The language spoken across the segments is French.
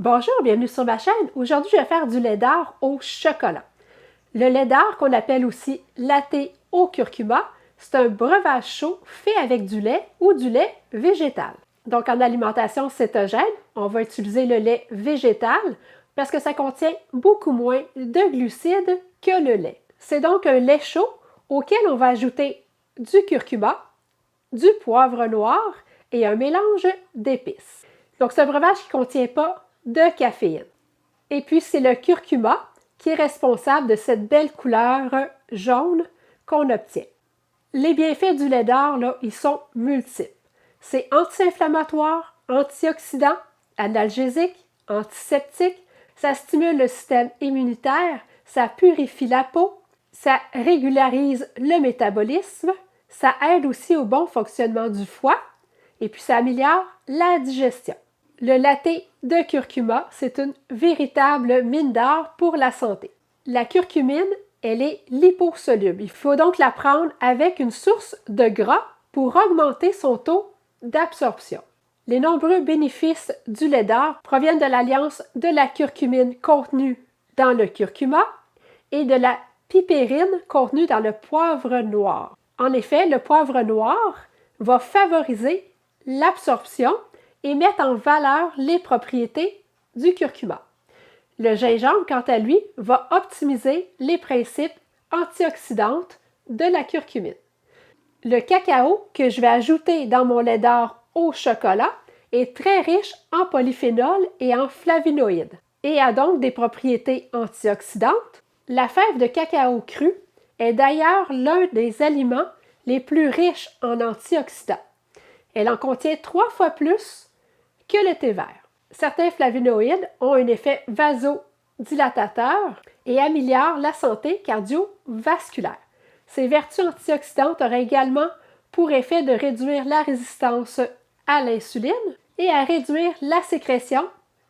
Bonjour, bienvenue sur ma chaîne. Aujourd'hui, je vais faire du lait d'art au chocolat. Le lait d'art, qu'on appelle aussi latte au curcuma, c'est un breuvage chaud fait avec du lait ou du lait végétal. Donc, en alimentation cétogène, on va utiliser le lait végétal parce que ça contient beaucoup moins de glucides que le lait. C'est donc un lait chaud auquel on va ajouter du curcuma, du poivre noir et un mélange d'épices. Donc, c'est un breuvage qui ne contient pas de caféine. Et puis, c'est le curcuma qui est responsable de cette belle couleur jaune qu'on obtient. Les bienfaits du lait d'art, ils sont multiples. C'est anti-inflammatoire, antioxydant, analgésique, antiseptique, ça stimule le système immunitaire, ça purifie la peau, ça régularise le métabolisme, ça aide aussi au bon fonctionnement du foie et puis ça améliore la digestion. Le latte de curcuma, c'est une véritable mine d'or pour la santé. La curcumine, elle est liposoluble. Il faut donc la prendre avec une source de gras pour augmenter son taux d'absorption. Les nombreux bénéfices du lait d'art proviennent de l'alliance de la curcumine contenue dans le curcuma et de la pipérine contenue dans le poivre noir. En effet, le poivre noir va favoriser l'absorption et mettre en valeur les propriétés du curcuma. Le gingembre, quant à lui, va optimiser les principes antioxydants de la curcumine. Le cacao que je vais ajouter dans mon lait d'art au chocolat est très riche en polyphénol et en flavonoïdes et a donc des propriétés antioxydantes. La fève de cacao cru est d'ailleurs l'un des aliments les plus riches en antioxydants. Elle en contient 3 fois plus que le thé vert. Certains flavonoïdes ont un effet vasodilatateur et améliorent la santé cardiovasculaire. Ces vertus antioxydantes auraient également pour effet de réduire la résistance à l'insuline et à réduire la sécrétion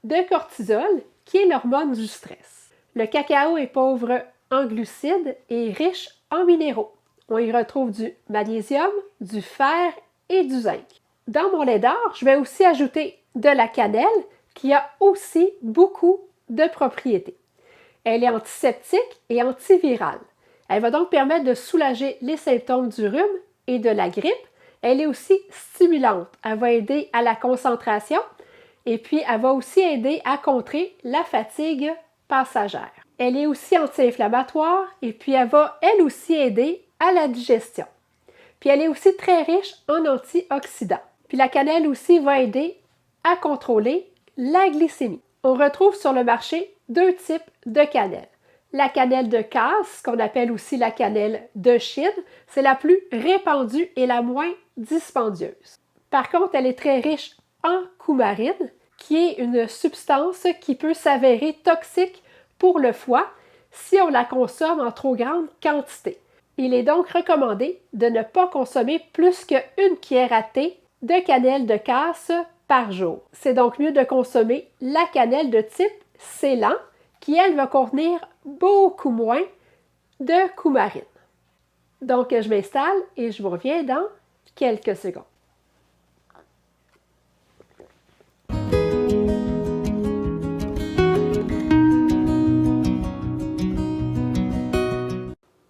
de cortisol, qui est l'hormone du stress. Le cacao est pauvre en glucides et riche en minéraux. On y retrouve du magnésium, du fer et du zinc. Dans mon lait d'art, je vais aussi ajouter de la cannelle qui a aussi beaucoup de propriétés. Elle est antiseptique et antivirale. Elle va donc permettre de soulager les symptômes du rhume et de la grippe. Elle est aussi stimulante. Elle va aider à la concentration et puis elle va aussi aider à contrer la fatigue passagère. Elle est aussi anti-inflammatoire et puis elle va elle aussi aider à la digestion. Puis elle est aussi très riche en antioxydants. Puis la cannelle aussi va aider à contrôler la glycémie. On retrouve sur le marché 2 types de cannelle. La cannelle de casse, qu'on appelle aussi la cannelle de Chine, c'est la plus répandue et la moins dispendieuse. Par contre, elle est très riche en coumarine, qui est une substance qui peut s'avérer toxique pour le foie si on la consomme en trop grande quantité. Il est donc recommandé de ne pas consommer plus qu'une cuillère à thé de cannelle de casse par jour. C'est donc mieux de consommer la cannelle de type Ceylan, qui elle va contenir beaucoup moins de coumarine. Donc je m'installe et je vous reviens dans quelques secondes.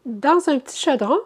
Dans un petit chaudron,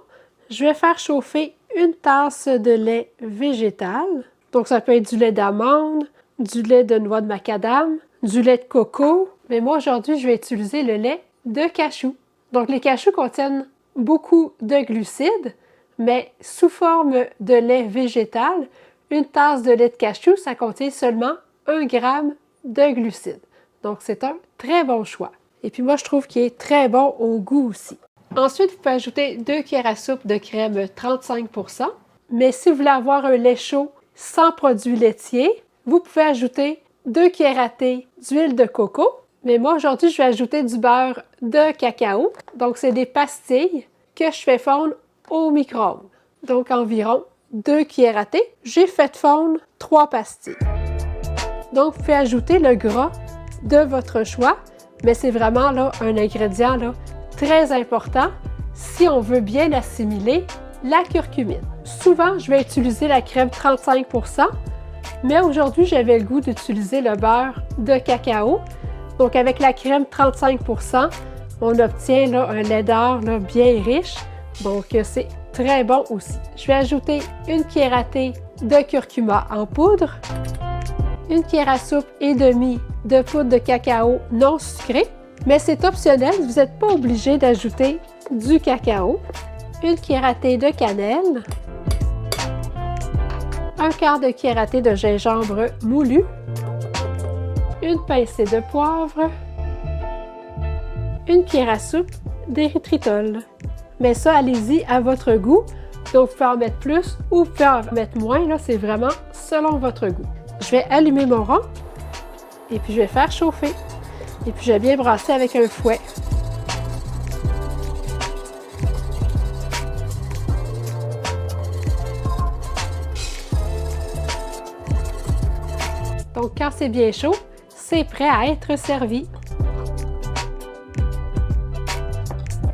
je vais faire chauffer une tasse de lait végétal. Donc, ça peut être du lait d'amande, du lait de noix de macadam, du lait de coco. Mais moi, aujourd'hui, je vais utiliser le lait de cachou. Donc, les cachous contiennent beaucoup de glucides, mais sous forme de lait végétal, une tasse de lait de cachou, ça contient seulement 1 gramme de glucides. Donc, c'est un très bon choix. Et puis, moi, je trouve qu'il est très bon au goût aussi. Ensuite, vous pouvez ajouter 2 cuillères à soupe de crème 35%. Mais si vous voulez avoir un lait chaud sans produits laitiers, vous pouvez ajouter 2 cuillères à thé d'huile de coco. Mais moi, aujourd'hui, je vais ajouter du beurre de cacao. Donc, c'est des pastilles que je fais fondre au micro-ondes. Donc, environ 2 cuillères à thé. J'ai fait fondre 3 pastilles. Donc, vous pouvez ajouter le gras de votre choix. Mais c'est vraiment là, un ingrédient très important si on veut bien assimiler la curcumine. Souvent, je vais utiliser la crème 35%, Mais aujourd'hui, j'avais le goût d'utiliser le beurre de cacao. Donc avec la crème 35%, on obtient là, un lait d'or bien riche. Donc c'est très bon aussi. Je vais ajouter une cuillère à thé de curcuma en poudre, une cuillère à soupe et demie de poudre de cacao non sucrée, mais c'est optionnel, vous n'êtes pas obligé d'ajouter du cacao, une cuillère à thé de cannelle, un quart de cuillère à thé de gingembre moulu, une pincée de poivre, une cuillère à soupe d'érythritol. Mais ça, allez-y à votre goût. Donc, vous pouvez en mettre plus ou vous pouvez en mettre moins. Là, c'est vraiment selon votre goût. Je vais allumer mon rond et puis je vais faire chauffer. Et puis, je vais bien brasser avec un fouet. Donc, quand c'est bien chaud, c'est prêt à être servi.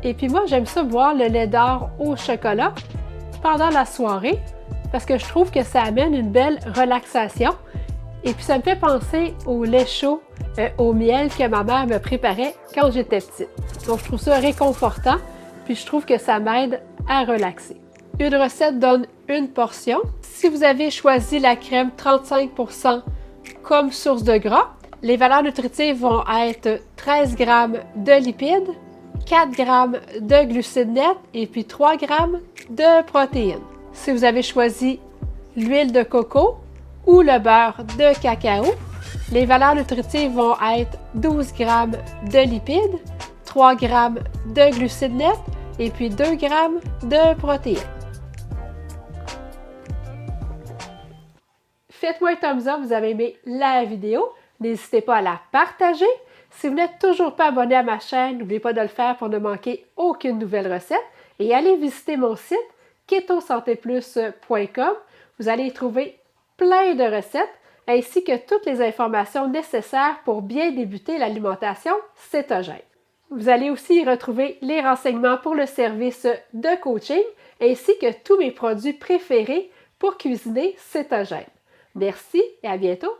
Et puis moi, j'aime ça boire le lait d'or au chocolat pendant la soirée parce que je trouve que ça amène une belle relaxation. Et puis ça me fait penser au lait chaud au miel que ma mère me préparait quand j'étais petite. Donc je trouve ça réconfortant, puis je trouve que ça m'aide à relaxer. Une recette donne une portion. Si vous avez choisi la crème 35% comme source de gras, les valeurs nutritives vont être 13 g de lipides, 4 g de glucides nets et puis 3 g de protéines. Si vous avez choisi l'huile de coco ou le beurre de cacao, les valeurs nutritives vont être 12 g de lipides, 3 g de glucides nets et puis 2 g de protéines. Faites-moi un thumbs up, vous avez aimé la vidéo. N'hésitez pas à la partager. Si vous n'êtes toujours pas abonné à ma chaîne, n'oubliez pas de le faire pour ne manquer aucune nouvelle recette. Et allez visiter mon site ketosantéplus.com. Vous allez y trouver plein de recettes ainsi que toutes les informations nécessaires pour bien débuter l'alimentation cétogène. Vous allez aussi y retrouver les renseignements pour le service de coaching ainsi que tous mes produits préférés pour cuisiner cétogène. Merci et à bientôt!